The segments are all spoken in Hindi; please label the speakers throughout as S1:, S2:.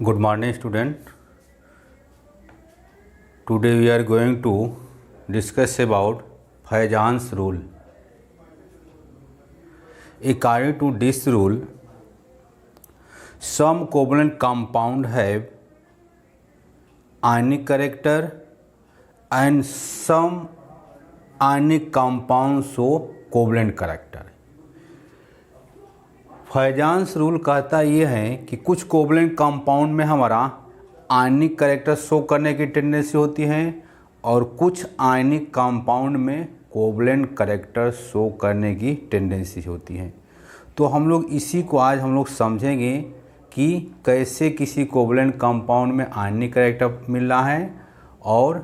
S1: Good morning, student. Today we are going to discuss about Fajans rule. According to this rule, some covalent compound have ionic character and some ionic compounds show covalent character. Fajans rule कहता ये है कि कुछ कोवलेंट कंपाउंड में हमारा आयनिक कैरेक्टर शो करने की टेंडेंसी होती है और कुछ आयनिक कंपाउंड में कोवलेंट कैरेक्टर शो करने की टेंडेंसी होती है। तो हम लोग इसी को आज हम लोग समझेंगे कि कैसे किसी कोवलेंट कंपाउंड में आयनिक कैरेक्टर मिल रहा है और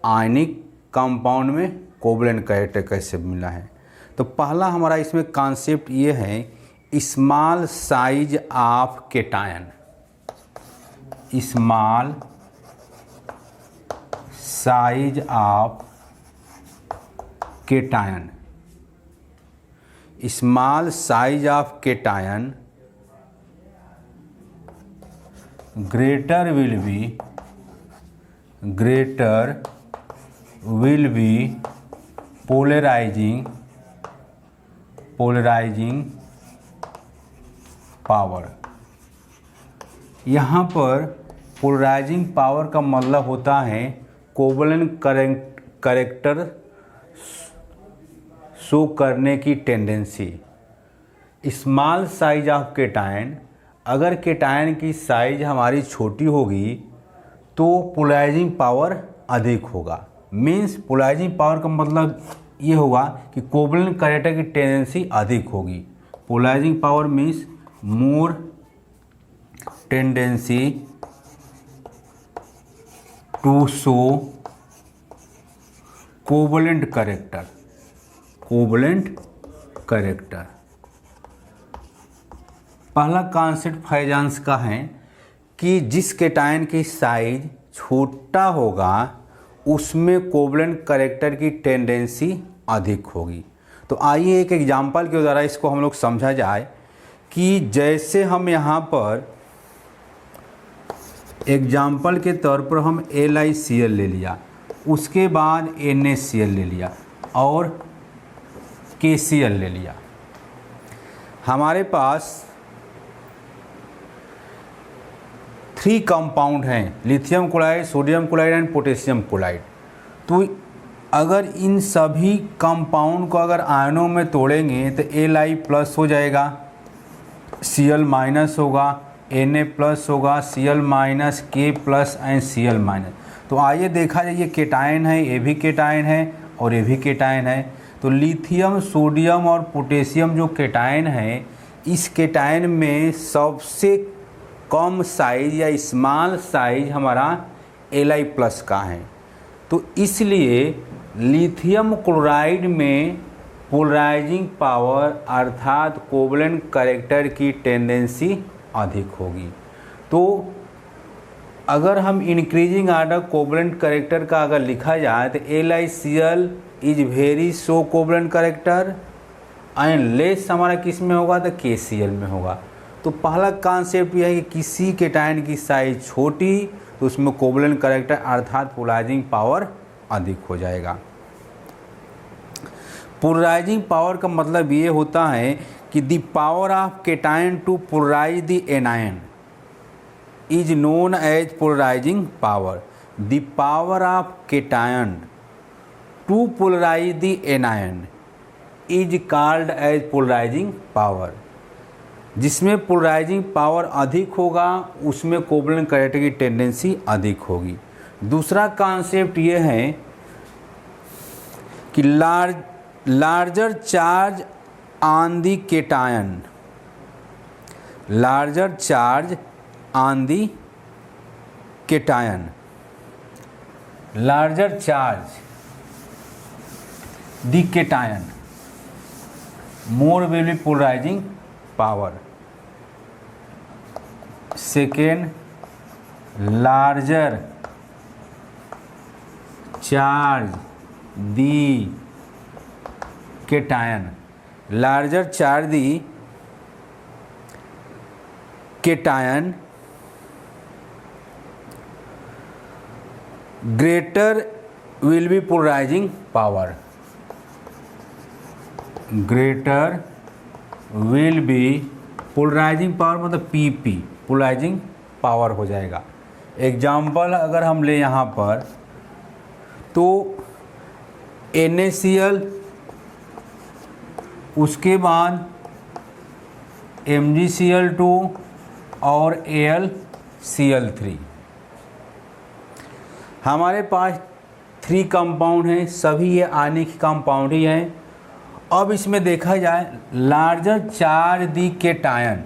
S1: आयनिक कंपाउंड में कोवलेंट कैरेक्टर कैसे मिल रहा है। तो पहला हमारा इसमें कॉन्सेप्ट ये है small size of cation. Small size of cation. Small size of cation greater will be polarizing power. यहाँ पर पोलराइजिंग पावर का मतलब होता है कोवलेंट कैरेक्टर शो करने की tendency. Small size of cation, अगर केटायन की साइज हमारी छोटी होगी तो पोलराइजिंग पावर अधिक होगा। मीन्स पोलराइजिंग पावर का मतलब ये होगा कि कोवलेंट कैरेक्टर की टेंडेंसी अधिक होगी। Polarising power means more tendency to show covalent character। पहला कॉन्सेप्ट फैजान्स का है कि जिस केटायन की साइज छोटा होगा उसमें कोवलेंट कैरेक्टर की टेंडेंसी अधिक होगी। तो आइए एक एग्जांपल के द्वारा इसको हम लोग समझा जाए कि जैसे हम यहाँ पर एग्जाम्पल के तौर पर हम LiCl ले लिया, उसके बाद NaCl ले लिया और KCl ले लिया। हमारे पास 3 कंपाउंड हैं, lithium chloride, sodium chloride and potassium chloride. तो अगर इन सभी कंपाउंड को अगर आयनों में तोड़ेंगे तो Li प्लस हो जाएगा, Cl माइनस होगा, Na प्लस होगा, Cl minus, K plus and Cl minus. तो आइए देखा जाए, ये केटायन है, ये भी केटायन है और ये भी केटायन है। तो लिथियम, सोडियम और पोटेशियम जो केटायन है, इस केटायन में सबसे कम साइज या स्मॉल साइज हमारा Li प्लस का है। तो इसलिए लिथियम क्लोराइड में पोलराइजिंग पावर अर्थात कोवलेंट कैरेक्टर की टेंडेंसी अधिक होगी। तो अगर हम इंक्रीजिंग आर्डर कोवलेंट कैरेक्टर का अगर लिखा जाए तो LiCl is very so covalent character and less हमारा किस में होगा तो KCl में होगा। तो पहला कॉन्सेप्ट यह है कि किसी केटायन की साइज छोटी तो उसमें कोवलेंट कैरेक्टर अर्थात पोलराइजिंग पावर अधिक हो जाएगा। पोलराइजिंग पावर का मतलब ये होता है कि the power of cation to polarise the anion is known as polarising power. The power of cation to polarise the anion is called as polarising power. जिसमें पोलराइजिंग पावर अधिक होगा उसमें कोवलेंट कैरेक्टर की टेंडेंसी अधिक होगी। दूसरा कॉन्सेप्ट ये है कि larger charge on the cation, larger charge on the cation, larger charge the cation, more will be polarizing power। Second, larger charge the cation, larger charge the cation greater will be polarising power, greater will be polarising power मतलब पीपी, पोलराइजिंग पावर हो जाएगा। एग्जाम्पल अगर हम ले यहाँ पर तो NaCl, उसके बाद MgCl2 और AlCl3, हमारे पास 3 कंपाउंड हैं, सभी ये आयनिक कंपाउंड ही हैं। अब इसमें देखा जाए लार्जर चार्ज दी केटायन,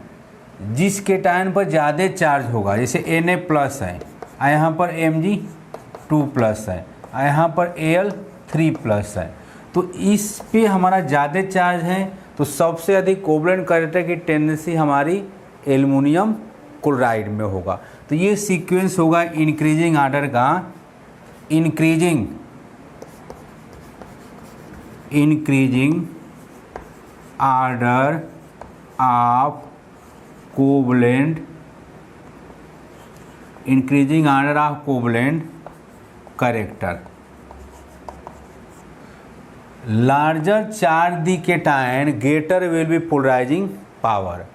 S1: जिस केटायन पर ज़्यादा चार्ज होगा, जैसे Na प्लस है, यहाँ पर Mg2 प्लस है, यहाँ पर Al3 प्लस है, तो इस पे हमारा ज़्यादा चार्ज है, तो सबसे अधिक कोवलेंट कैरेक्टर की टेंडेंसी हमारी एल्युमिनियम क्लोराइड में होगा। तो ये सीक्वेंस होगा इंक्रीजिंग आर्डर का, increasing order of covalent, increasing order of covalent character. Larger charge the cation greater will be polarising power,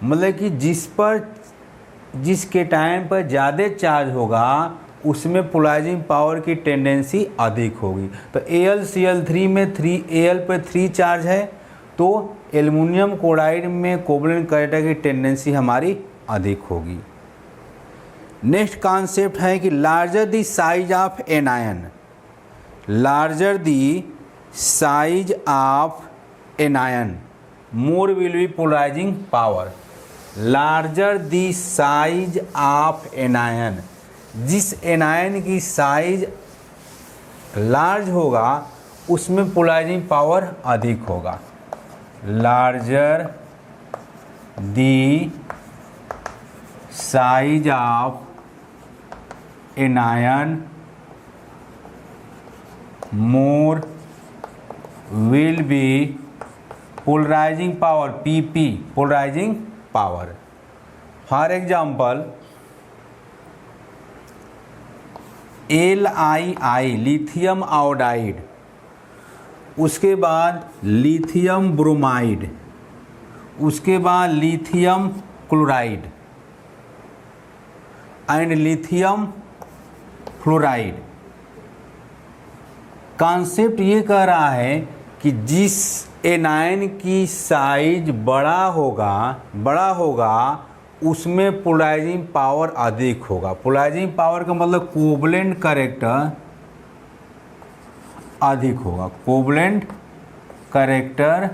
S1: मतलब कि जिस केटायन पर ज़्यादा चार्ज होगा उसमें पोलराइजिंग पावर की टेंडेंसी अधिक होगी। तो AlCl3 में 3 Al पर 3 चार्ज है, तो एल्युमिनियम क्लोराइड में कोवलेंट कैरेक्टर की टेंडेंसी हमारी अधिक होगी। नेक्स्ट कॉन्सेप्ट है कि larger the size of anion, larger the size of anion more will be polarising power, larger the size of anion, जिस एनायन की साइज लार्ज होगा उसमें पोलराइजिंग पावर अधिक होगा। Larger the size of anion more will be polarising power, PP polarising power. For example LiI lithium iodide, उसके बाद लिथियम ब्रोमाइड, उसके बाद lithium chloride and lithium fluoride. Concept ये कह रहा है कि जिस एनायन की साइज बड़ा होगा उसमें पोलराइजिंग पावर अधिक होगा। पोलराइजिंग पावर का मतलब कोवलेंट कैरेक्टर अधिक होगा, कोवलेंट कैरेक्टर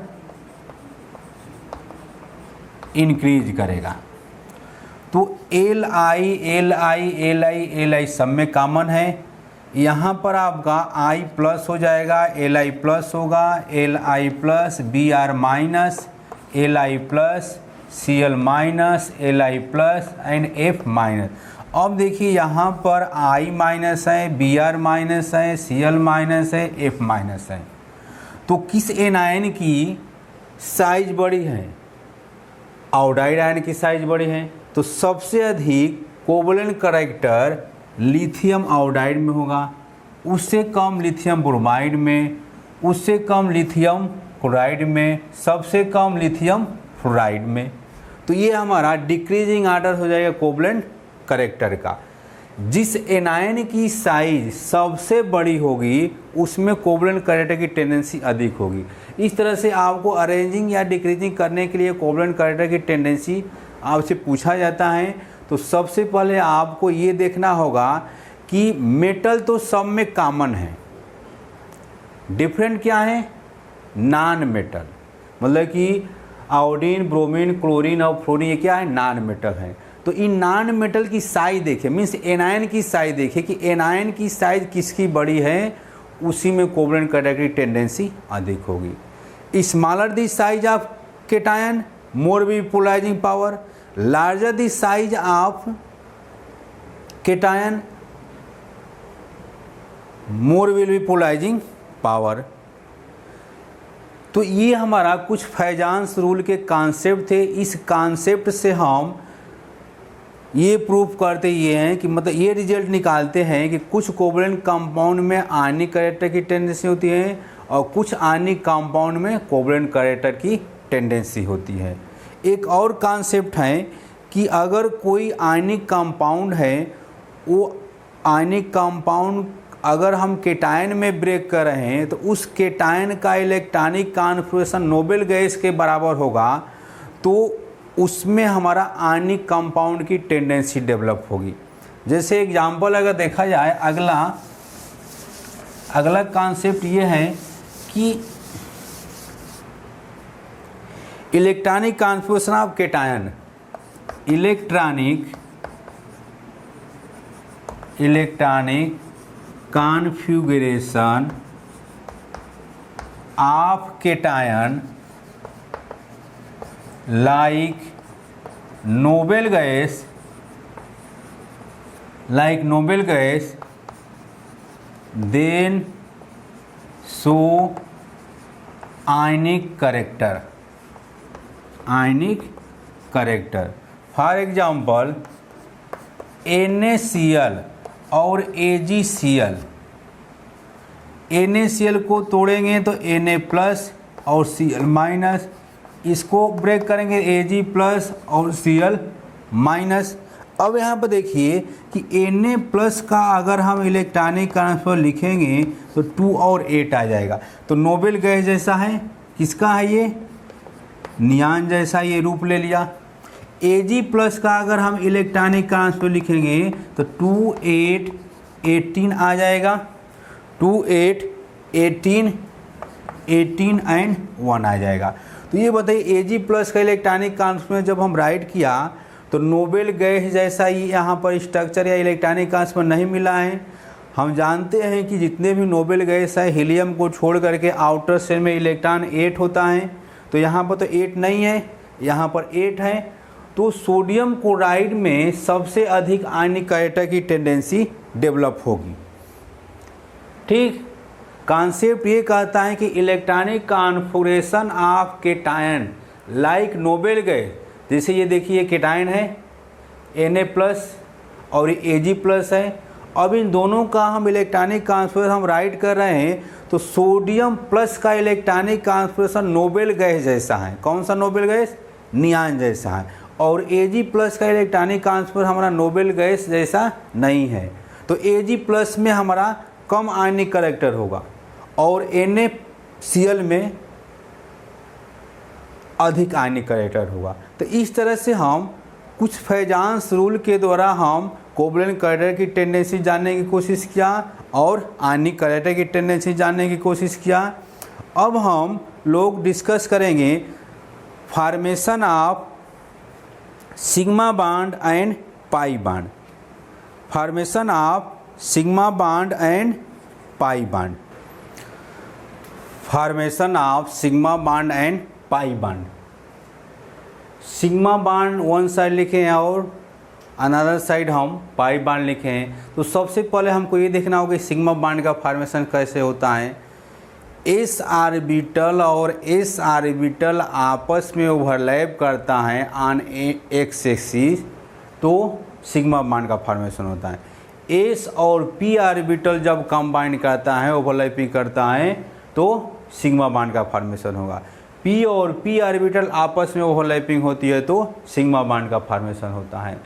S1: इंक्रीज करेगा। तो Li सब में कॉमन है, यहाँ पर आपका I प्लस हो जाएगा, Li प्लस होगा, Li plus Br minus, Li plus Cl minus, Li plus and F minus. अब देखिए यहाँ पर I माइनस है, Br माइनस है, Cl माइनस है, F माइनस है। तो किस एनायन की साइज बड़ी है? आयोडाइड आयन की साइज बड़ी है। तो सबसे अधिक कोवलेंट कैरेक्टर लिथियम आयोडाइड में होगा, उससे कम लिथियम ब्रोमाइड में, उससे कम लिथियम क्लोराइड में, सबसे कम लिथियम फ्लोराइड में। तो ये हमारा डिक्रीजिंग आर्डर हो जाएगा कोवलेंट कैरेक्टर का। जिस एनायन की साइज सबसे बड़ी होगी उसमें कोवलेंट कैरेक्टर की टेंडेंसी अधिक होगी। इस तरह से आपको अरेंजिंग या डिक्रीजिंग करने के लिए कोवलेंट कैरेक्टर की टेंडेंसी आपसे पूछा जाता है। तो सबसे पहले आपको ये देखना होगा कि मेटल तो सब में कॉमन है, डिफरेंट क्या है? नॉन मेटल, मतलब कि आयोडीन, ब्रोमीन, क्लोरीन और फ्लोरीन ये क्या है? नॉन मेटल है। तो इन नॉन मेटल की साइज देखिए, मीन्स एनायन की साइज देखिए कि एनायन की साइज किसकी बड़ी है, उसी में कोवलेंट कैरेक्टर की टेंडेंसी अधिक होगी। Smaller the size of cation more be polarising power, larger the size of cation more will be polarising power. तो ये हमारा कुछ फैजान्स रूल के कॉन्सेप्ट थे। इस कॉन्सेप्ट से हम ये प्रूफ करते ये हैं कि मतलब ये रिजल्ट निकालते हैं कि कुछ कोवलेंट कंपाउंड में आयनिक कैरेक्टर की टेंडेंसी होती है और कुछ आयनिक कंपाउंड में कोवलेंट कैरेक्टर की टेंडेंसी होती है। एक और कॉन्सेप्ट है कि अगर कोई आयनिक कंपाउंड है, वो आयनिक कंपाउंड अगर हम केटायन में ब्रेक कर रहे हैं तो उस केटायन का इलेक्ट्रॉनिक कॉन्फ़िगरेशन नोबेल गैस के बराबर होगा, तो उसमें हमारा आयनिक कंपाउंड की टेंडेंसी डेवलप होगी। जैसे एग्जांपल अगर देखा जाए, अगला कॉन्सेप्ट ये है कि electronic configuration of cation, electronic configuration of cation like noble gas then show ionic character। For example NaCl और AgCl, NaCl को तोड़ेंगे तो Na प्लस और Cl माइनस, इसको ब्रेक करेंगे Ag प्लस और Cl माइनस। अब यहाँ पर देखिए कि Na प्लस का अगर हम इलेक्ट्रॉनिक ट्रांसफर लिखेंगे तो 2 और 8 आ जाएगा, तो नोबेल गैस जैसा है। किसका है ये? नियान जैसा ये रूप ले लिया। Ag प्लस का अगर हम इलेक्ट्रॉनिक ट्रांसफर लिखेंगे तो 2 8 18 आ जाएगा, 2 8 18 18 एंड 1 आ जाएगा। तो ये बताइए Ag प्लस का इलेक्ट्रॉनिक ट्रांसफर जब हम राइट किया तो नोबेल गैस जैसा ही यहाँ पर स्ट्रक्चर या इलेक्ट्रॉनिक ट्रांसफर नहीं मिला है। हम जानते हैं कि जितने भी नोबेल गैस है हीलियम को छोड़ करके आउटर शेल में इलेक्ट्रॉन 8 होता है, तो यहाँ पर तो 8 नहीं है, यहाँ पर 8 है। तो सोडियम क्लोराइड में सबसे अधिक आयनिक कैरेक्टर की टेंडेंसी डेवलप होगी। ठीक, कॉन्सेप्ट ये कहता है कि electronic configuration of cation like noble gas, जैसे ये देखिए केटायन है Na प्लस और Ag प्लस है। अब इन दोनों का हम इलेक्ट्रॉनिक कॉन्फ़िगरेशन हम राइट कर रहे हैं तो सोडियम प्लस का इलेक्ट्रॉनिक कॉन्फ़िगरेशन नोबेल गैस जैसा है। कौन सा नोबेल गैस? नियान जैसा है। और Ag प्लस का इलेक्ट्रॉनिक कॉन्फ़िगरेशन हमारा नोबेल गैस जैसा नहीं है, तो Ag प्लस में हमारा कम आयनिक कैरेक्टर होगा और NaCl में अधिक आयनिक कैरेक्टर होगा। तो इस तरह से हम कुछ फैजांस रूल के द्वारा हम कोवलेंट कैरेक्टर की टेंडेंसी जानने की कोशिश किया और आयनिक कैरेक्टर की टेंडेंसी जानने की कोशिश किया। अब हम लोग डिस्कस करेंगे formation of sigma bond and pi bond. Formation of sigma bond and pi bond. Formation of sigma bond and pi bond. Sigma bond one side लिखे हैं और अनदर साइड हम पाई बॉन्ड लिखे हैं। तो सबसे पहले हमको ये देखना होगा कि सिग्मा बॉन्ड का फॉर्मेशन कैसे होता है। s ऑर्बिटल और s ऑर्बिटल आपस में ओवरलैप करता है ऑन एक्स एक्सिस, तो सिग्मा बॉन्ड का फॉर्मेशन होता है। s और p ऑर्बिटल जब कंबाइन करता है, ओवरलैपिंग करता है, तो सिग्मा बॉन्ड का फॉर्मेशन होगा। p और p ऑर्बिटल आपस में ओवरलैपिंग होती है तो सिग्मा बॉन्ड का फॉर्मेशन होता है।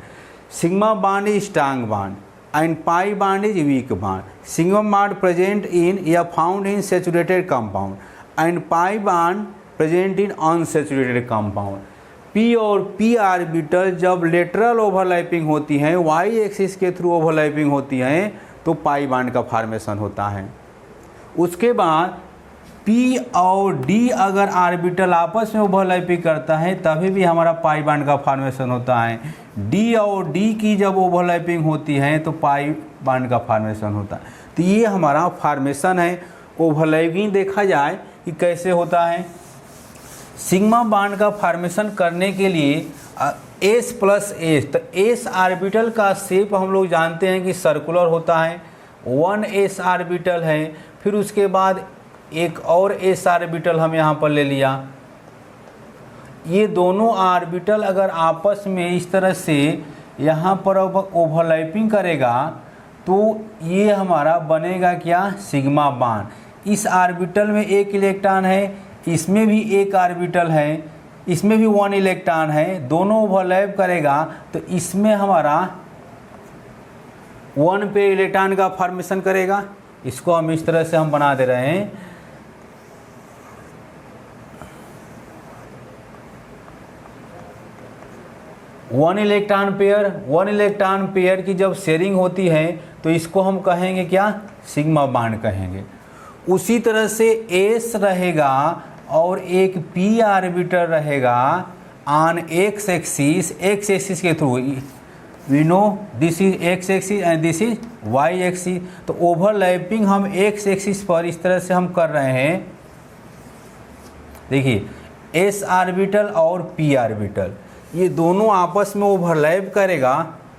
S1: Sigma bond is strong bond and pi bond is weak bond. Sigma bond present in या found in saturated compound and pi bond present in unsaturated compound. P और P ऑर्बिटल जब लेटरल ओवरलैपिंग होती हैं, y एक्सिस के थ्रू ओवरलैपिंग होती हैं, तो पाई बॉन्ड का फॉर्मेशन होता है। उसके बाद P और D अगर ऑर्बिटल आपस में ओवरलैपिंग करता है तभी भी हमारा पाई बॉन्ड का फॉर्मेशन होता है। D और D की जब ओवरलैपिंग होती है तो पाई बॉन्ड का फॉर्मेशन होता है। तो ये हमारा फॉर्मेशन है। ओवरलैपिंग देखा जाए कि कैसे होता है। सिग्मा बॉन्ड का फॉर्मेशन करने के लिए S प्लस S, तो S ऑर्बिटल का शेप हम लोग जानते हैं कि सर्कुलर होता है। 1s ऑर्बिटल है, फिर उसके बाद एक और s ऑर्बिटल हम यहाँ पर ले लिया। ये दोनों ऑर्बिटल अगर आपस में इस तरह से यहाँ पर ओवरलैपिंग करेगा तो ये हमारा बनेगा क्या, सिग्मा बॉन्ड। इस ऑर्बिटल में एक इलेक्ट्रॉन है, इसमें भी एक ऑर्बिटल है, इसमें भी 1 इलेक्ट्रॉन है, दोनों ओवरलैप करेगा तो इसमें हमारा 1 पे इलेक्ट्रॉन का फॉर्मेशन करेगा। इसको हम इस तरह से हम बना दे रहे हैं। वन इलेक्ट्रॉन पेयर की जब शेयरिंग होती है तो इसको हम कहेंगे क्या, सिग्मा बॉन्ड कहेंगे। उसी तरह से एस रहेगा और एक पी ऑर्बिटल रहेगा ऑन एक्स एक्सिस के through. We know this is X axis and this is Y axis. तो ओवरलैपिंग हम एक्स एक्सिस पर इस तरह से हम कर रहे हैं। देखिए एस ऑर्बिटल और पी ऑर्बिटल ये दोनों आपस में ओवरलैप करेगा।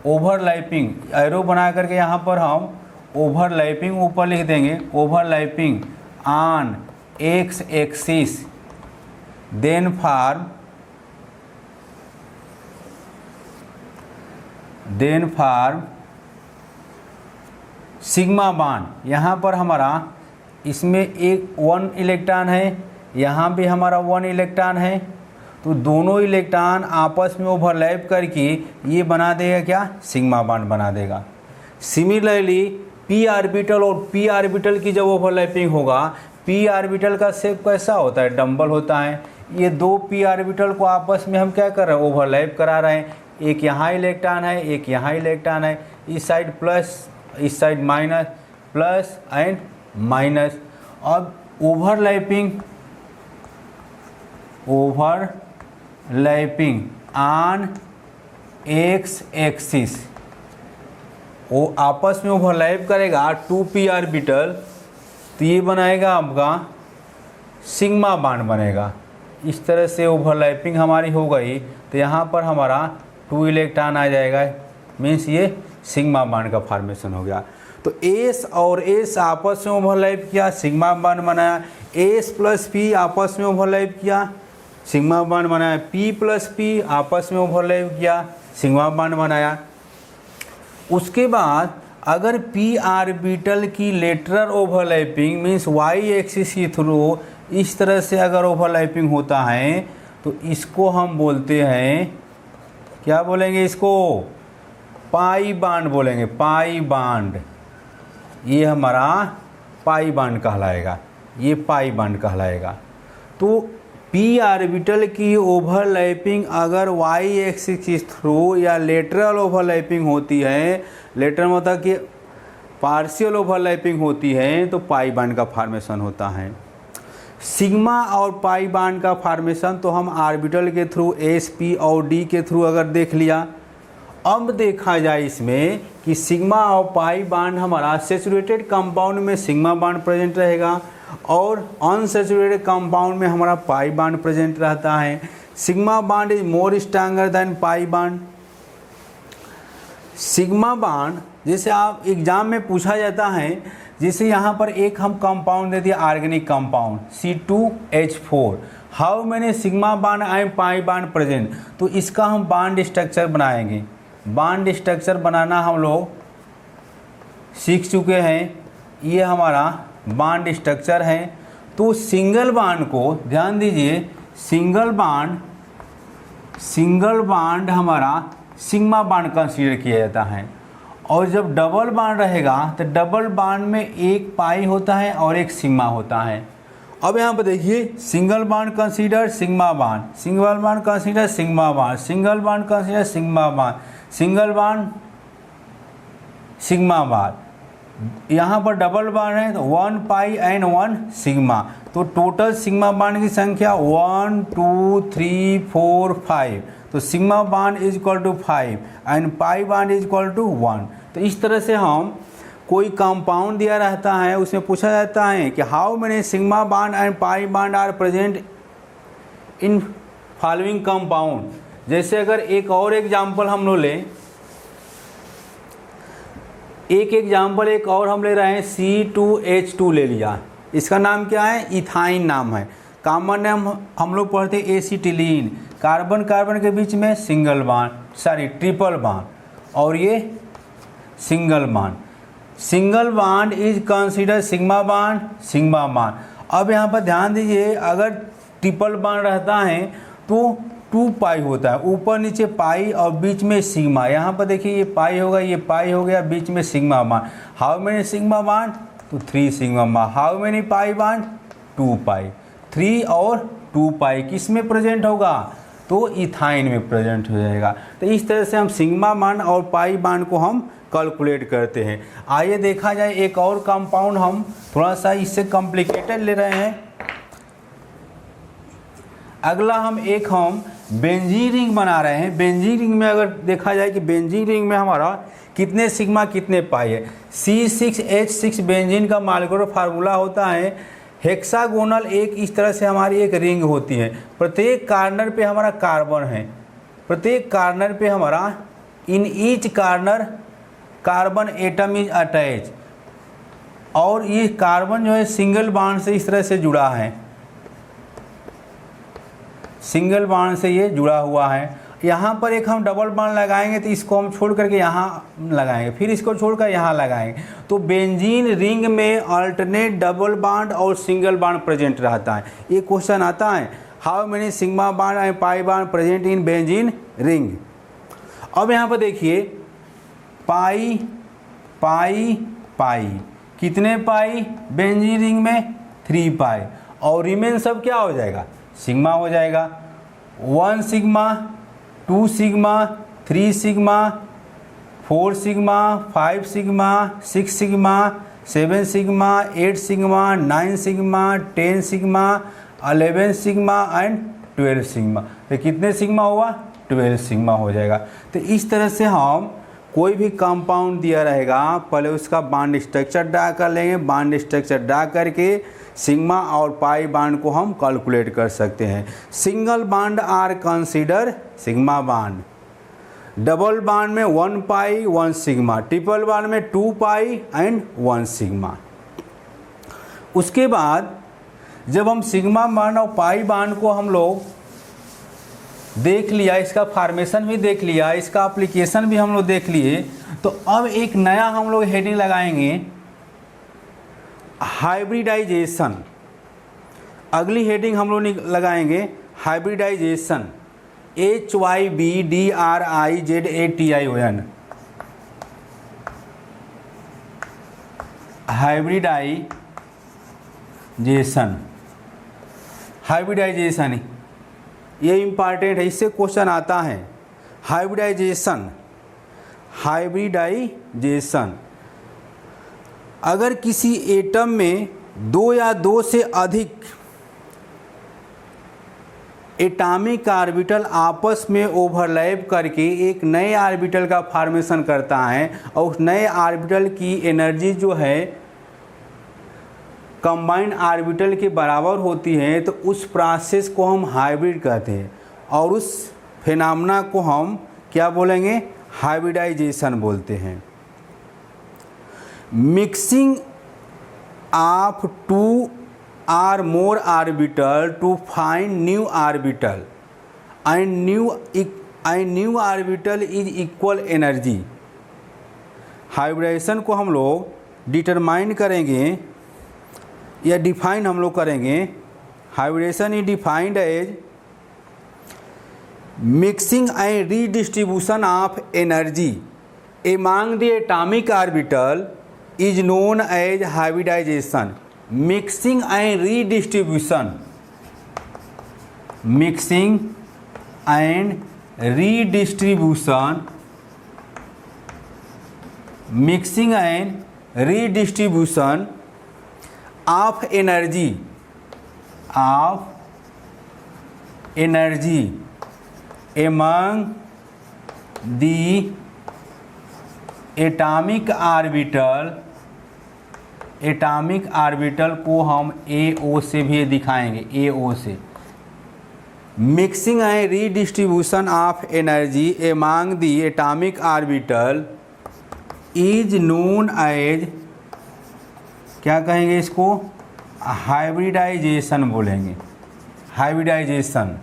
S1: ओवरलैपिंग एरो बना करके यहाँ पर हम ओवरलैपिंग ऊपर लिख देंगे, overlapping on X axis then form sigma bond. यहाँ पर हमारा इसमें एक 1 इलेक्ट्रॉन है, यहाँ भी हमारा 1 इलेक्ट्रॉन है, तो दोनों इलेक्ट्रॉन आपस में ओवरलैप करके ये बना देगा क्या, सिग्मा बॉन्ड बना देगा। सिमिलरली पी ऑर्बिटल और पी ऑर्बिटल की जब ओवरलैपिंग होगा, पी ऑर्बिटल का शेप कैसा होता है, डंबल होता है। ये दो पी ऑर्बिटल को आपस में हम क्या कर रहे हैं, ओवरलैप करा रहे हैं। एक यहाँ इलेक्ट्रॉन है, एक यहाँ इलेक्ट्रॉन है, इस साइड प्लस इस side minus, plus and minus. अब ओवरलैपिंग ऑन एक्स एक्सिस, वो आपस में ओवरलैप करेगा 2p ऑर्बिटल, तो ये बनाएगा आपका सिग्मा बॉन्ड बनेगा। इस तरह से ओवरलैपिंग हमारी हो गई तो यहाँ पर हमारा 2 इलेक्ट्रॉन आ जाएगा, मीन्स ये सिग्मा बॉन्ड का फॉर्मेशन हो गया। तो एस और एस आपस में ओवरलैप किया, सिग्मा बॉन्ड बनाया। एस प्लस पी आपस में ओवरलैप किया, सिग्मा बॉन्ड बनाया। पी प्लस पी आपस में ओवरलैप किया, सिग्मा बॉन्ड बनाया। उसके बाद अगर पी ऑर्बिटल की lateral overlapping means Y axis के थ्रू इस तरह से अगर ओवरलैपिंग होता है तो इसको हम बोलते हैं, क्या बोलेंगे इसको, पाई बॉन्ड बोलेंगे, पाई बॉन्ड। ये हमारा पाई बॉन्ड कहलाएगा, ये पाई बॉन्ड कहलाएगा। तो पी ऑर्बिटल की ओवरलैपिंग अगर वाई एक्सिस के थ्रू या लेटरल ओवरलैपिंग होती है, लेटरल मतलब कि पार्शियल ओवरलैपिंग होती है, तो पाई बॉन्ड का फॉर्मेशन होता है। सिग्मा और पाई बॉन्ड का फॉर्मेशन तो हम ऑर्बिटल के थ्रू एस पी और डी के थ्रू अगर देख लिया। अब देखा जाए इसमें कि सिग्मा और पाई बॉन्ड हमारा सैचुरेटेड कंपाउंड में सिग्मा बॉन्ड प्रेजेंट रहेगा और अनसैचुरेटेड कंपाउंड में हमारा पाई बॉन्ड प्रेजेंट रहता है। Sigma bond is more stronger than pi bond. Sigma bond जैसे आप एग्जाम में पूछा जाता है, जैसे यहाँ पर एक हम कंपाउंड दे दिया organic compound C2H4, how many sigma bond and pi bond present, तो इसका हम बॉन्ड स्ट्रक्चर बनाएंगे। बॉन्ड स्ट्रक्चर बनाना हम लोग सीख चुके हैं, ये हमारा बॉन्ड स्ट्रक्चर है। तो सिंगल बॉन्ड को ध्यान दीजिए, सिंगल बॉन्ड हमारा सिग्मा बॉन्ड कंसीडर किया जाता है, और जब डबल बॉन्ड रहेगा तो डबल बॉन्ड में एक पाई होता है और एक सिग्मा होता है। अब यहाँ पर देखिए, single bond consider sigma bond, single bond consider sigma bond, single bond consider sigma bond, single bond sigma bond. यहाँ पर डबल बॉन्ड है तो 1 पाई एंड 1 सिग्मा, तो टोटल सिग्मा बॉन्ड की संख्या 1 2 3 4 5, तो sigma bond is equal to 5 and pi bond is equal to 1। तो इस तरह से हम कोई कंपाउंड दिया रहता है, उसमें पूछा जाता है कि how many sigma bond and pi bond are present in following compound. जैसे अगर एक और एग्जाम्पल हम लोग लें, एक एग्जाम्पल एक और हम ले रहे हैं, C2H2 ले लिया, इसका नाम क्या है, इथाइन नाम है। कॉमन नेम हम लोग पढ़ते एसिटिलीन, कार्बन कार्बन के बीच में सिंगल बॉन्ड ट्रिपल बॉन्ड। और ये single bond. Single bond is consider sigma bond, sigma bond. अब यहाँ पर ध्यान दीजिए, अगर ट्रिपल बॉन्ड रहता है तो 2 पाई होता है, ऊपर नीचे पाई और बीच में सिग्मा। यहाँ पर देखिए ये पाई होगा, ये पाई हो गया, बीच में sigma bond. How many sigma bond? तो 3 sigma bond. How many pi bond? 2 पाई। 3 और 2 पाई किस में प्रेजेंट होगा? तो इथाइन में प्रेजेंट हो जाएगा। तो इस तरह से हम सिग्मा बॉन्ड और पाई बॉन्ड को हम कैलकुलेट करते हैं। आइए देखा जाए एक और कंपाउंड, हम थोड़ा सा इससे कॉम्प्लिकेटेड ले रहे हैं। अगला हम बेंजीन रिंग बना रहे हैं। बेंजीन रिंग में अगर देखा जाए कि बेंजीन रिंग में हमारा कितने सिग्मा कितने पाई है। C6H6 बेंजीन का मॉलिक्यूलर फार्मूला होता है हेक्सागोनल। एक इस तरह से हमारी एक रिंग होती है, प्रत्येक कार्नर पे हमारा कार्बन है, प्रत्येक कार्नर पे हमारा in each corner carbon atom is attach, और ये कार्बन जो है सिंगल बॉन्ड से इस तरह से जुड़ा है, सिंगल बॉन्ड से ये जुड़ा हुआ है। यहाँ पर एक हम डबल बॉन्ड लगाएंगे तो इसको हम छोड़ करके यहाँ लगाएंगे, फिर इसको छोड़कर यहाँ लगाएंगे। तो बेंजीन रिंग में अल्टरनेट डबल बॉन्ड और सिंगल बॉन्ड प्रेजेंट रहता है। ये क्वेश्चन आता है, how many sigma bond and pi bond present in benzene ring. अब यहाँ पर देखिए पाई पाई पाई, कितने पाई बेंजीन रिंग में? 3 पाई, और रिमेन सब क्या हो जाएगा? सिग्मा हो जाएगा। 1 sigma, 2 sigma, 3 sigma, 4 sigma, 5 sigma, 6 sigma, 7 sigma, 8 sigma, 9 sigma, 10 sigma, 11 sigma and 12 sigma. तो कितने सिग्मा हुआ? 12 सिग्मा हो जाएगा। तो इस तरह से हम कोई भी कंपाउंड दिया रहेगा, पहले उसका बॉन्ड स्ट्रक्चर ड्रा कर लेंगे, बॉन्ड स्ट्रक्चर ड्रा करके सिग्मा और पाई बॉन्ड को हम कैलकुलेट कर सकते हैं। Single bond are consider sigma bond, double bond में 1 पाई 1 सिग्मा, ट्रिपल बॉन्ड में 2 पाई एंड 1 सिग्मा। उसके बाद जब हम सिग्मा बॉन्ड और पाई बॉन्ड को हम लोग देख लिया, इसका फॉर्मेशन भी देख लिया, इसका एप्लीकेशन भी हम लोग देख लिए, तो अब एक नया हम लोग हेडिंग लगाएंगे, हाइब्रिडाइजेशन। अगली हेडिंग हम लोग लगाएंगे हाइब्रिडाइजेशन, HYBRIZATION, हाइब्रिडाइजेशन। हाइब्रिडाइजेशन ये इम्पॉर्टेंट है, इससे क्वेश्चन आता है। हाइब्रिडाइजेशन, हाइब्रिडाइजेशन अगर किसी एटम में 2 या 2 से अधिक एटॉमिक ऑर्बिटल आपस में ओवरलैप करके एक नए ऑर्बिटल का फॉर्मेशन करता है, और उस नए ऑर्बिटल की एनर्जी जो है कंबाइंड ऑर्बिटल के बराबर होती है, तो उस प्रोसेस को हम हाइब्रिड कहते हैं, और उस फिनोमेना को हम क्या बोलेंगे? हाइब्रिडाइजेशन बोलते हैं। Mixing of 2 or more orbital to find new orbital and new orbital is equal energy। Hybridisation को हम लोग डिटरमाइन करेंगे या डिफाइन हम लोग करेंगे। Hybridisation is defined as mixing and redistribution of energy among the atomic orbital is known as hybridisation. Mixing and redistribution, mixing and redistribution, mixing and redistribution of energy, of energy among the atomic orbital. Atomic orbital को हम AO से भी दिखाएंगे, AO से। Mixing and redistribution of energy among the atomic orbital is known as, क्या कहेंगे इसको? हाइब्रिडाइजेशन बोलेंगे, hybridisation.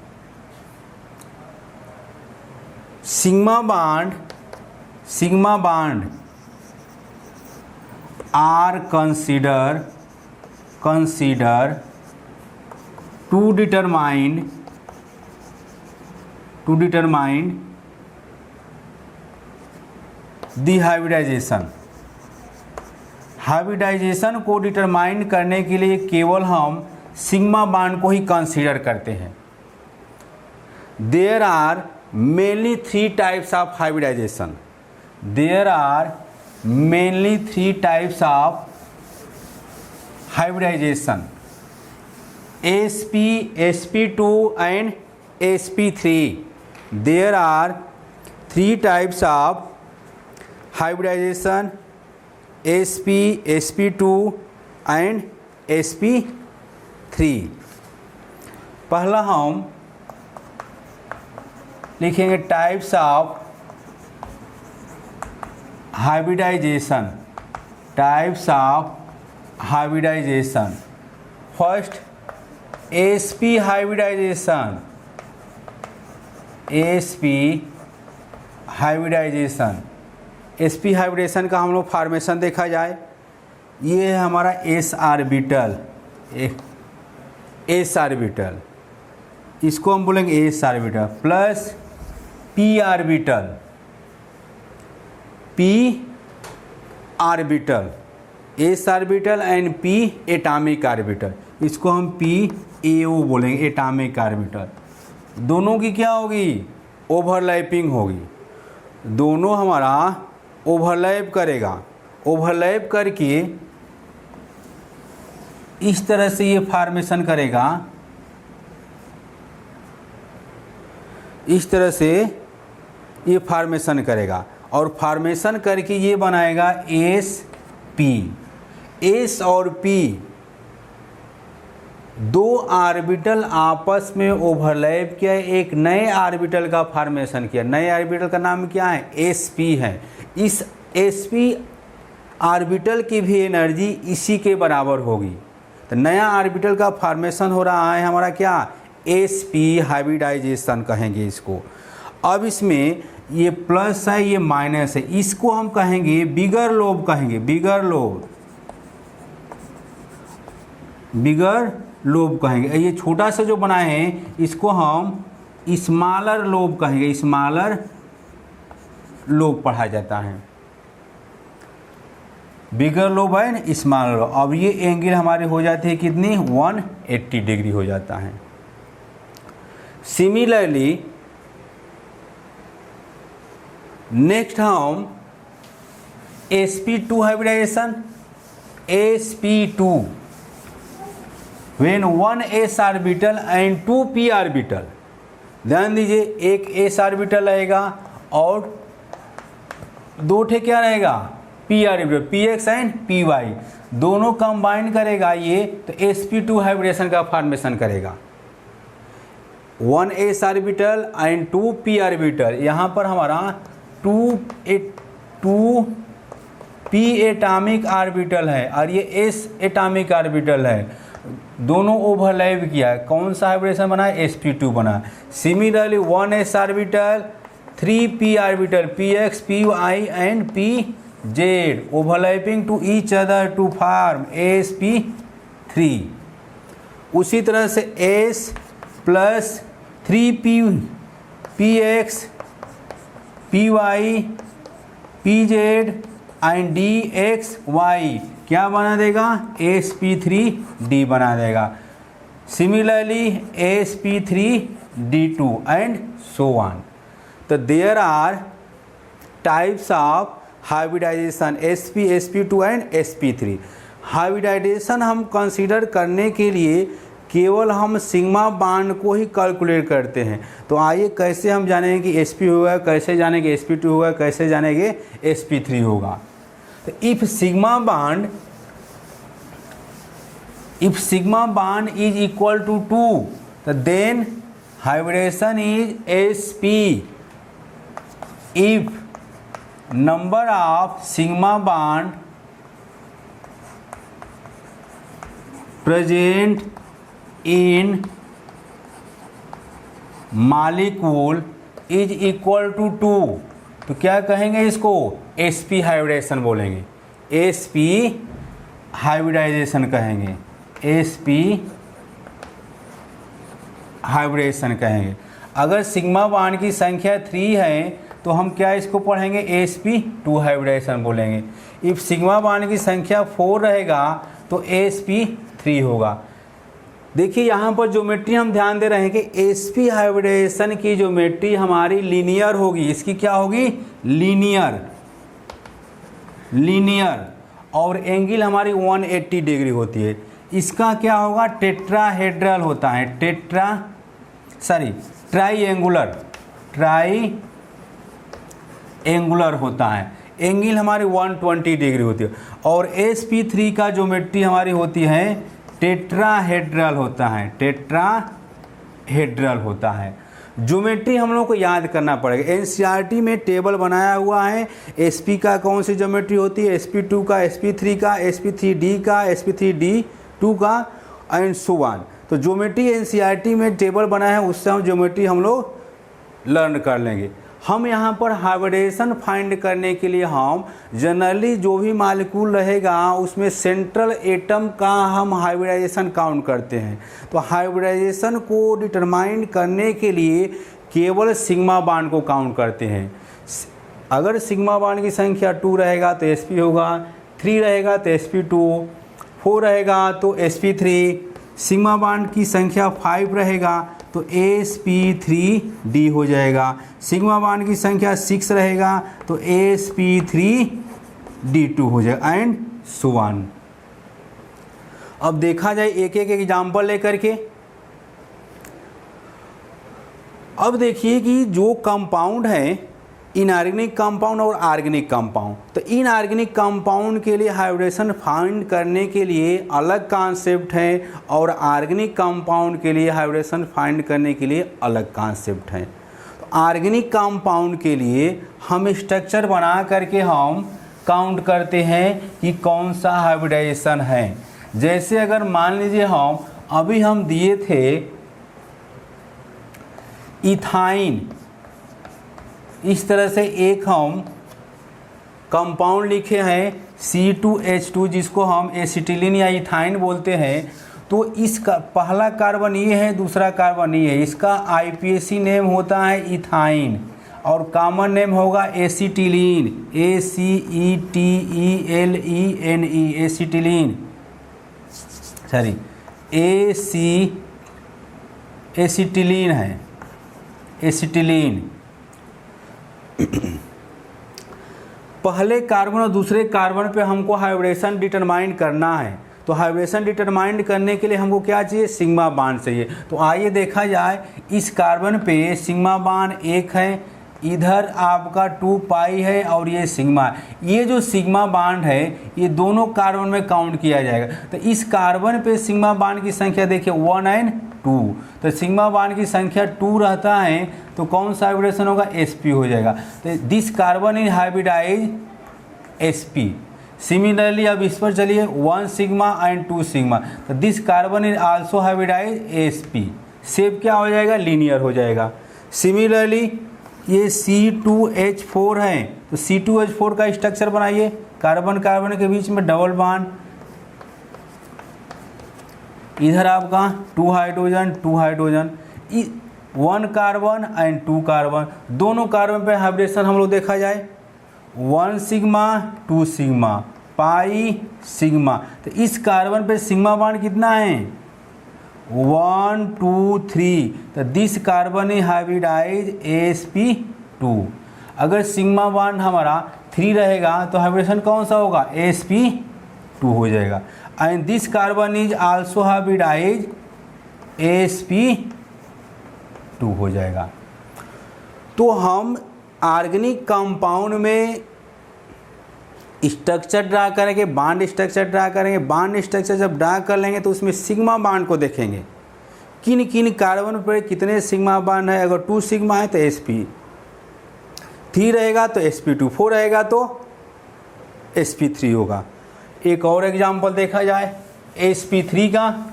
S1: Sigma bond sigma bond are considered to determine the hybridization। Hybridisation को डिटरमाइन करने के लिए केवल हम सिग्मा बॉन्ड को ही कंसीडर करते हैं। There are mainly 3 types of hybridisation. There are mainly 3 types of hybridisation, sp, sp2 and sp3। There are 3 types of hybridisation, sp, sp2 and sp3। पहला हम लिखेंगे types of hybridisation. Types of hybridisation, first sp hybridisation. sp hybridisation, sp hybridisation का हम लोग फार्मेशन देखा जाए, ये है हमारा s ऑर्बिटल, s ऑर्बिटल, इसको हम बोलेंगे s orbital plus p orbital, p orbital, s orbital and p atomic orbital, इसको हम PAO बोलेंगे, एटॉमिक ऑर्बिटल। दोनों की क्या होगी? ओवरलैपिंग होगी। दोनों हमारा ओवरलैप करेगा, ओवरलैप करके इस तरह से ये फॉर्मेशन करेगा, इस तरह से ये फॉर्मेशन करेगा और फॉर्मेशन करके ये बनाएगा sp। s और p दो ऑर्बिटल आपस में ओवरलैप किया, एक नए ऑर्बिटल का फॉर्मेशन किया। नए ऑर्बिटल का नाम क्या है? sp है। इस sp ऑर्बिटल की भी एनर्जी इसी के बराबर होगी। तो नया ऑर्बिटल का फॉर्मेशन हो रहा है हमारा क्या? sp हाइब्रिडाइजेशन कहेंगे इसको। अब इसमें ये प्लस है, ये माइनस है, इसको हम कहेंगे बिगर लोब कहेंगे, बिगर लोब, बिगर लोब कहेंगे। ये छोटा सा जो बनाए हैं इसको हम स्मॉलर लोब कहेंगे, स्मॉलर लोब पढ़ा जाता है। बिगर लोब है ना, स्मॉलर लोब। अब ये एंगल हमारी हो जाती है कितनी? 180 डिग्री हो जाता है। सिमिलरली नेक्स्ट हम sp2 hybridisation, sp2 when 1 s orbital and 2 p orbital. ध्यान दीजिए, एक s ऑर्बिटल रहेगा और दो ठे क्या रहेगा? p orbital, px and py, दोनों कंबाइन करेगा ये, तो sp2 हाइब्रिडेशन का फॉर्मेशन करेगा। 1 s orbital and 2 p orbital, यहाँ पर हमारा 2 p एटॉमिक ऑर्बिटल है और ये s एटॉमिक ऑर्बिटल है। दोनों ओवरलैप किया है। कौन सा हाइब्रिडेशन बना है? sp2 बना। Similarly 1 s orbital, 3 p orbital, px, py and pz overlapping to each other to form sp3। उसी तरह से s plus 3p, px, py, pz and dxy क्या बना देगा? sp3d बना देगा। Similarly sp3d2 and so on. तो there are types of hybridisation sp, sp2 and sp3। Hybridization हम कंसीडर करने के लिए केवल हम सिग्मा बॉन्ड को ही कैलकुलेट करते हैं। तो आइए कैसे हम जानेंगे कि sp होगा, कैसे जानेंगे sp2 होगा, कैसे जानेंगे sp3 होगा। तो if sigma bond is equal to 2, तो then hybridisation is sp। If number of sigma bond present in molecule is equal to 2, तो क्या कहेंगे इसको, sp हाइब्रिडाइजेशन बोलेंगे, sp हाइब्रिडाइजेशन कहेंगे, sp हाइब्रिडाइजेशन कहेंगे। अगर सिग्मा बांड की संख्या 3 है तो हम क्या इसको पढ़ेंगे, sp2 हाइब्रिडाइजेशन बोलेंगे। इफ सिग्मा बांड की संख्या 4 रहेगा तो sp3 होगा। देखिए यहाँ पर ज्योमेट्री हम ध्यान दे रहे हैं कि sp हाइब्रिडाइजेशन की ज्योमेट्री हमारी लीनियर होगी। इसकी क्या होगी, लीनियर, और एंगल हमारी 180 डिग्री होती है। इसका क्या होगा, टेट्राहेड्रल होता है, ट्राईएंगुलर होता है। एंगल हमारी 120 डिग्री होती है। और sp3 का ज्योमेट्री हमारी होती है टेट्राहेड्रल होता है। ज्योमेट्री हम लोग को याद करना पड़ेगा। एनसीईआरटी में टेबल बनाया हुआ है, sp का कौन सी ज्योमेट्री होती है, sp2 का, sp3 का, sp3d का, sp3d2 का एंड सो ऑन। तो ज्योमेट्री एनसीईआरटी में टेबल बनाया है, उससे हम ज्योमेट्री हम लोग लर्न कर लेंगे। हम यहाँ पर हाइब्रिडाइजेशन फाइंड करने के लिए हम जनरली जो भी मालिक्यूल रहेगा उसमें सेंट्रल एटम का हम हाइब्रिडाइजेशन काउंट करते हैं। तो हाइब्रिडाइजेशन को डिटरमाइन करने के लिए केवल सिग्मा बांड को काउंट करते हैं। अगर सिग्मा बांड की संख्या 2 रहेगा तो sp होगा, 3 रहेगा तो sp2, 4 रहेगा तो sp3, सिग्मा बांड की संख्या 5 रहेगा तो sp3d हो जाएगा, सिग्मा बांड की संख्या 6 रहेगा तो sp3d2 हो जाएगा एंड सो ऑन। अब देखा जाए एक एक एग्जाम्पल लेकर के। अब देखिए कि जो कंपाउंड है इनऑर्गेनिक कंपाउंड और ऑर्गेनिक कंपाउंड, तो इनऑर्गेनिक कंपाउंड के लिए हाइब्रिडेशन फाइंड करने के लिए अलग कॉन्सेप्ट है और ऑर्गेनिक कंपाउंड के लिए हाइब्रिडेशन फाइंड करने के लिए अलग कॉन्सेप्ट है। तो ऑर्गेनिक कंपाउंड के लिए हम स्ट्रक्चर बना करके हम काउंट करते हैं कि कौन सा हाइब्रिडाइजेशन है। जैसे अगर मान लीजिए हम दिए थे इथाइन, इस तरह से एक हम कंपाउंड लिखे हैं C2H2 जिसको हम एसिटिलीन या इथाइन बोलते हैं। तो इसका पहला कार्बन ये है, दूसरा कार्बन ये है। इसका IPAC नेम होता है इथाइन और कॉमन नेम होगा acetylene, ACETELENE, acetylene, sorry acetylene है, एसिटिलीन। पहले कार्बन और दूसरे कार्बन पे हमको हाइब्रिडेशन डिटरमाइन करना है। तो हाइब्रिडेशन डिटरमाइन करने के लिए हमको क्या चाहिए, सिग्मा बांड चाहिए। तो आइए देखा जाए, इस कार्बन पे सिग्मा बांड 1 है, इधर आपका 2 पाई है और ये सिग्मा। ये जो सिग्मा बांड है ये दोनों कार्बन में काउंट किया जाएगा। तो इस कार्बन पे सिग्मा बांड की संख्या देखिए 1 एंड 2, तो सिग्मा बांड की संख्या 2 रहता है तो कौन सा हाइब्रिडेशन होगा, sp हो जाएगा। तो this carbon is hybridise sp। Similarly अब इस पर चलिए 1 सिग्मा एंड 2 सिग्मा, तो this carbon is also hybridise sp। Shape क्या हो जाएगा, लीनियर हो जाएगा। सिमिलरली ये C2H4 है तो C2H4 का स्ट्रक्चर बनाइए, कार्बन कार्बन के बीच में डबल बॉन्ड, इधर आपका 2 hydrogen 2 hydrogen, 1 carbon and 2 carbon. दोनों कार्बन पे हाइब्रिडेशन हम लोग देखा जाए 1 सिग्मा 2 सिग्मा पाई सिग्मा। तो इस कार्बन पे सिग्मा बॉन्ड कितना है, 1 2 3, तो this carbon is hybridise sp2। अगर सिग्मा बॉन्ड हमारा 3 रहेगा तो हाइब्रिडेशन कौन सा होगा, sp2 हो जाएगा। And this carbon is also hybridise sp2 हो जाएगा। तो हम ऑर्गेनिक कंपाउंड में स्ट्रक्चर ड्रा करेंगे, बॉन्ड स्ट्रक्चर ड्रा करेंगे। बॉन्ड स्ट्रक्चर जब ड्रा कर लेंगे तो उसमें सिग्मा बॉन्ड को देखेंगे, किन किन कार्बन पर कितने सिग्मा बॉन्ड है। अगर 2 सिग्मा है तो sp3 रहेगा तो sp2, 4 रहेगा तो sp3 होगा। एक और एग्जांपल देखा जाए sp3 का।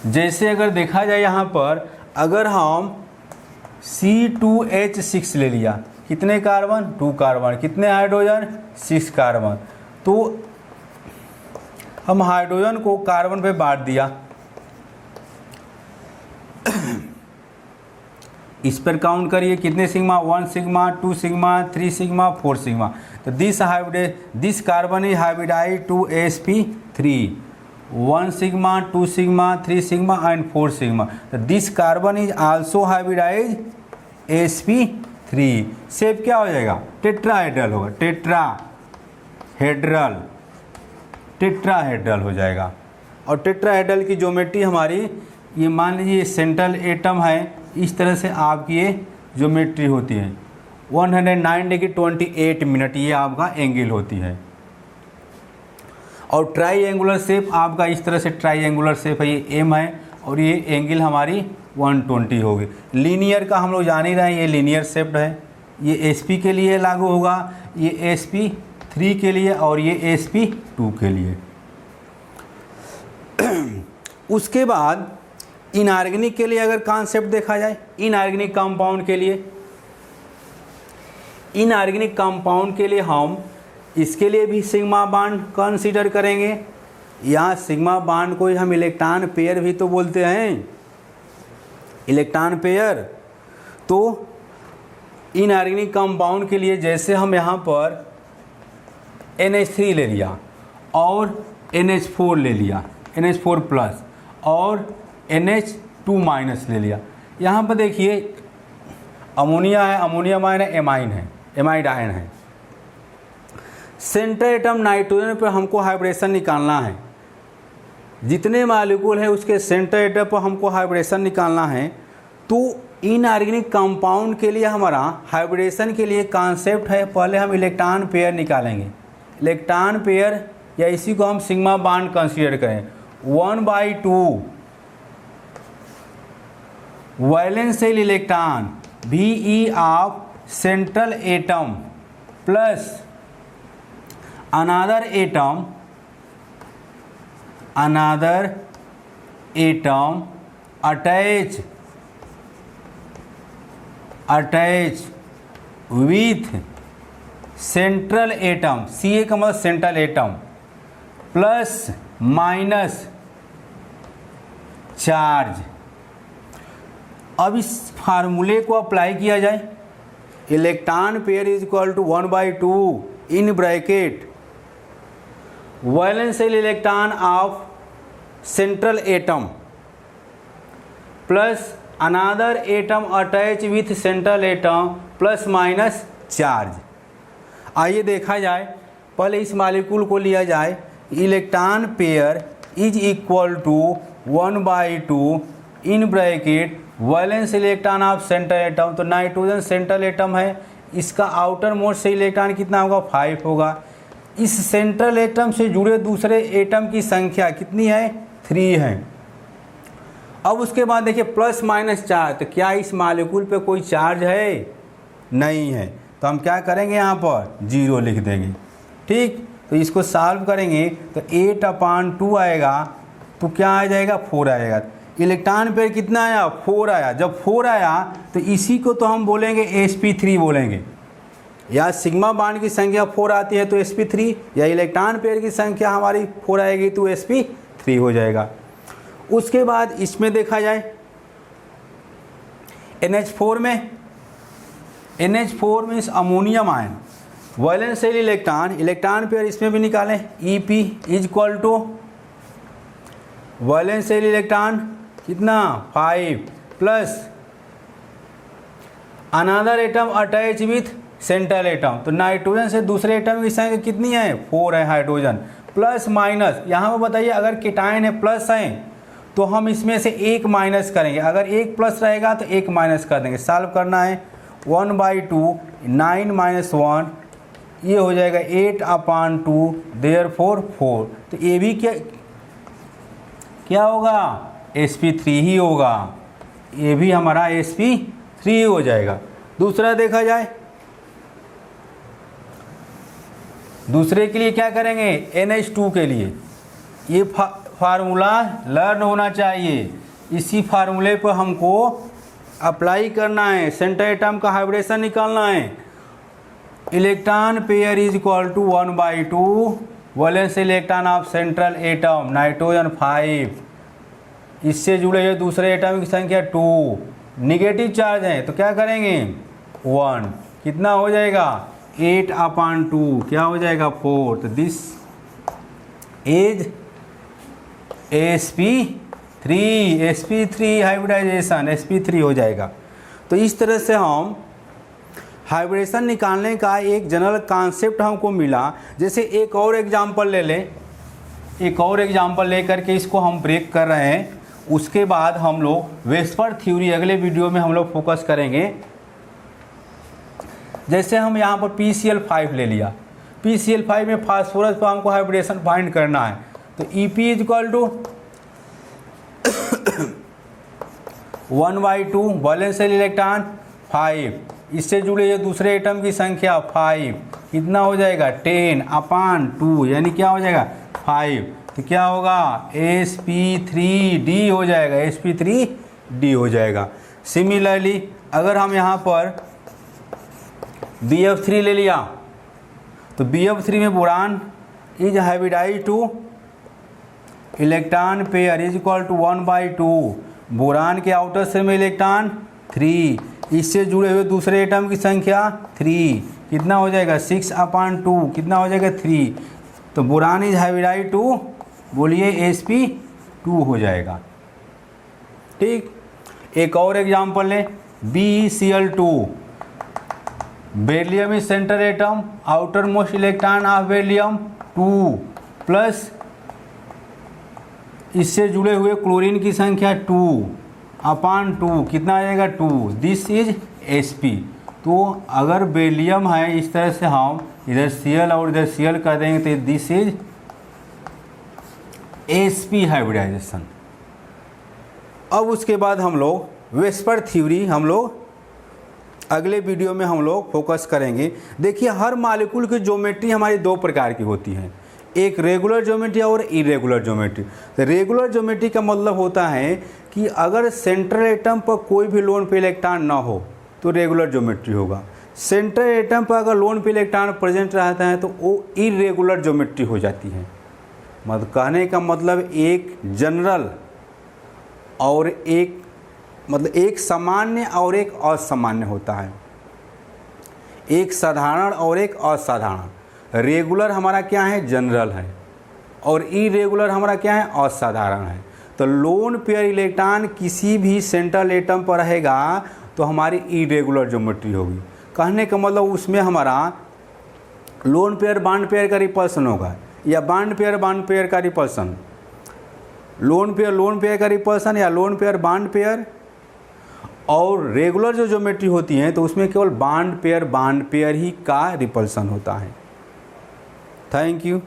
S1: जैसे अगर देखा जाए यहाँ पर, अगर हम C2H6 ले लिया, कितने कार्बन, 2 कार्बन, कितने हाइड्रोजन, 6 कार्बन। तो हम हाइड्रोजन को कार्बन पे बांट दिया, इस पर काउंट करिए कितने sigma, 1 sigma, 2 sigma, 3 sigma, 4 sigma. तो this carbon is hybridise to sp3, 1 sigma, 2 sigma, 3 sigma and 4 sigma. तो this carbon is also hybridize sp3। Shape क्या हो जाएगा, टेट्राहेड्रल होगा, टेट्राहेड्रल हो जाएगा। और टेट्राहेड्रल की ज्योमेट्री हमारी, ये मान लीजिए सेंट्रल एटम है, इस तरह से आपकी ये ज्योमेट्री होती है। 109 डिग्री 28 मिनट ये आपका एंगल होती है। और ट्राईएंगुलर शेप आपका इस तरह से ट्राईएंगुलर शेप है, ये एम है और ये एंगल हमारी 120 होगी। लीनियर का हम लोग जान ही रहे हैं, ये लीनियर शेप्ड है, ये sp के लिए लागू होगा, ये sp3 के लिए और ये sp2 के लिए। उसके बाद इनऑर्गेनिक के लिए अगर कॉन्सेप्ट देखा जाए, इनऑर्गेनिक कंपाउंड के लिए, इनऑर्गेनिक कंपाउंड के लिए हम इसके लिए भी सिग्मा बॉन्ड कंसीडर करेंगे। यहाँ सिग्मा बॉन्ड को हम इलेक्ट्रॉन पेयर भी तो बोलते हैं, इलेक्ट्रॉन पेयर। तो इनऑर्गेनिक कंपाउंड के लिए जैसे हम यहाँ पर NH3 ले लिया और NH4 ले लिया, NH4 प्लस और NH2 माइनस ले लिया। यहाँ पर देखिए अमोनिया है, अमोनियम आयन है, एमाइड आयन है। सेंटर एटम नाइट्रोजन पर हमको हाइब्रिडेशन निकालना है, जितने मॉलिक्यूल है उसके सेंटर एटम पर हमको हाइब्रिडेशन निकालना है। तो इनऑर्गेनिक कंपाउंड के लिए हमारा हाइब्रिडेशन के लिए कॉन्सेप्ट है, पहले हम इलेक्ट्रॉन पेयर निकालेंगे, इलेक्ट्रॉन पेयर या इसी को हम सिग्मा बॉन्ड कंसीडर करें। 1/2 valential electron Ve of central atom plus another atom attach with central atom, Ca का मतलब central atom plus minus charge. अब इस फार्मूले को अप्लाई किया जाए, electron pair is equal to 1/2 in bracket valential electron of central atom plus another atom attach with central atom plus minus charge. आइए देखा जाए, पहले इस मॉलिक्यूल को लिया जाए, electron pair is equal to 1/2 in bracket valence electron of central atom. तो नाइट्रोजन सेंट्रल एटम है, इसका आउटर मोस्ट से इलेक्ट्रॉन कितना होगा, 5 होगा। इस सेंट्रल एटम से जुड़े दूसरे एटम की संख्या कितनी है, 3 है। अब उसके बाद देखिए प्लस माइनस चार्ज, तो क्या इस मॉलिक्यूल पे कोई चार्ज है, नहीं है, तो हम क्या करेंगे, यहाँ पर 0 लिख देंगे। ठीक, तो इसको सॉल्व करेंगे तो 8/2 आएगा, तो क्या आ जाएगा, 4 आएगा। इलेक्ट्रॉन पेयर कितना आया, 4 आया। जब 4 आया तो इसी को तो हम बोलेंगे sp3 बोलेंगे। या सिग्मा बॉन्ड की संख्या 4 आती है तो sp3, या इलेक्ट्रॉन पेयर की संख्या हमारी 4 आएगी तो sp3 हो जाएगा। उसके बाद इसमें देखा जाए NH4 में, NH4 means ammonium ion, valential electron, electron pair इसमें भी निकालें, Ep is equal to valential electron कितना, 5 plus another atom attach with central atom. तो नाइट्रोजन से दूसरे एटम की संख्या कितनी है, 4 है हाइड्रोजन, प्लस माइनस। यहाँ पर बताइए अगर केटायन है प्लस है तो हम इसमें से 1 माइनस करेंगे, अगर 1 प्लस रहेगा तो 1 माइनस कर देंगे। सॉल्व करना है, 1/2 9 - 1 ये हो जाएगा 8/2 देयरफॉर 4। तो ये भी क्या होगा, sp3 ही होगा, ये भी हमारा sp3 हो जाएगा। दूसरा देखा जाए, दूसरे के लिए क्या करेंगे, NH2 के लिए ये फार्मूला लर्न होना चाहिए। इसी फार्मूले पर हमको अप्लाई करना है, सेंट्रल एटम का हाइब्रिडेशन निकालना है। Electron pair is equal to 1/2 valence electron of central atom nitrogen 5, इससे जुड़े हुए दूसरे एटम की संख्या 2, निगेटिव चार्ज है तो क्या करेंगे 1, कितना हो जाएगा 8/2, क्या हो जाएगा 4, तो this is sp3 hybridisation, sp3 हो जाएगा। तो इस तरह से हम हाइब्रिडेशन निकालने का एक जनरल कॉन्सेप्ट हमको मिला। जैसे एक और एग्जांपल ले लें, एक और एग्जांपल ले करके इसको हम ब्रेक कर रहे हैं। उसके बाद हम लोग वेस्पर थ्योरी अगले वीडियो में हम लोग फोकस करेंगे। जैसे हम यहाँ पर PCl5 ले लिया, PCl5 में फास्फोरस पर हमको हाइब्रिडेशन फाइंड करना है, तो EP is equal to 1/2 valence electron 5, इससे जुड़े ये दूसरे एटम की संख्या 5, कितना हो जाएगा 10/2, यानी क्या हो जाएगा 5, तो क्या होगा sp3d हो जाएगा, sp3d हो जाएगा। सिमिलरली अगर हम यहाँ पर BF3 ले लिया तो BF3 में boron is hybridise to electron pair is equal to 1/2, boron के आउटर शेल में इलेक्ट्रॉन 3, इससे जुड़े हुए दूसरे एटम की संख्या 3, कितना हो जाएगा 6/2, कितना हो जाएगा 3, तो बोरान इज हाइब्रिडाइज टू बोलिए sp2 हो जाएगा। ठीक, एक और एग्जांपल लें BeCl2, beryllium is centre atom, outer most electron of beryllium 2 plus इससे जुड़े हुए क्लोरीन की संख्या 2/2, कितना आ जाएगा 2, दिस इज sp। तो अगर बेरिलियम है इस तरह से हम इधर Cl और इधर Cl कर देंगे तो दिस इज sp हाइब्रिडाइजेशन। अब उसके बाद हम लोग वेस्पर थ्योरी हम लोग अगले वीडियो में हम लोग फोकस करेंगे। देखिए हर मॉलिक्यूल की ज्योमेट्री हमारी दो प्रकार की होती है, एक रेगुलर ज्योमेट्री और इरेगुलर ज्योमेट्री। तो रेगुलर ज्योमेट्री का मतलब होता है कि अगर सेंट्रल एटम पर कोई भी लोन पे इलेक्ट्रॉन ना हो तो रेगुलर ज्योमेट्री होगा, सेंट्रल एटम पर अगर लोन पे इलेक्ट्रॉन प्रेजेंट रहता है तो वो इरेगुलर ज्योमेट्री हो जाती है। मतलब कहने का मतलब एक जनरल और एक मतलब एक सामान्य और एक असामान्य होता है, एक साधारण और एक असाधारण। रेगुलर हमारा क्या है जनरल है और इरेगुलर हमारा क्या है असाधारण है। तो लोन पेयर इलेक्ट्रॉन किसी भी सेंट्रल एटम पर रहेगा तो हमारी इरेगुलर ज्योमेट्री होगी। कहने का मतलब उसमें हमारा लोन पेयर बॉन्ड पेयर का रिपल्सन होगा या बॉन्ड पेयर का रिपल्सन, लोन पेयर का रिपल्सन या लोन पेयर बॉन्ड पेयर। और रेगुलर जो ज्योमेट्री होती है तो उसमें केवल बॉन्ड पेयर ही का रिपल्सन होता है। Thank you.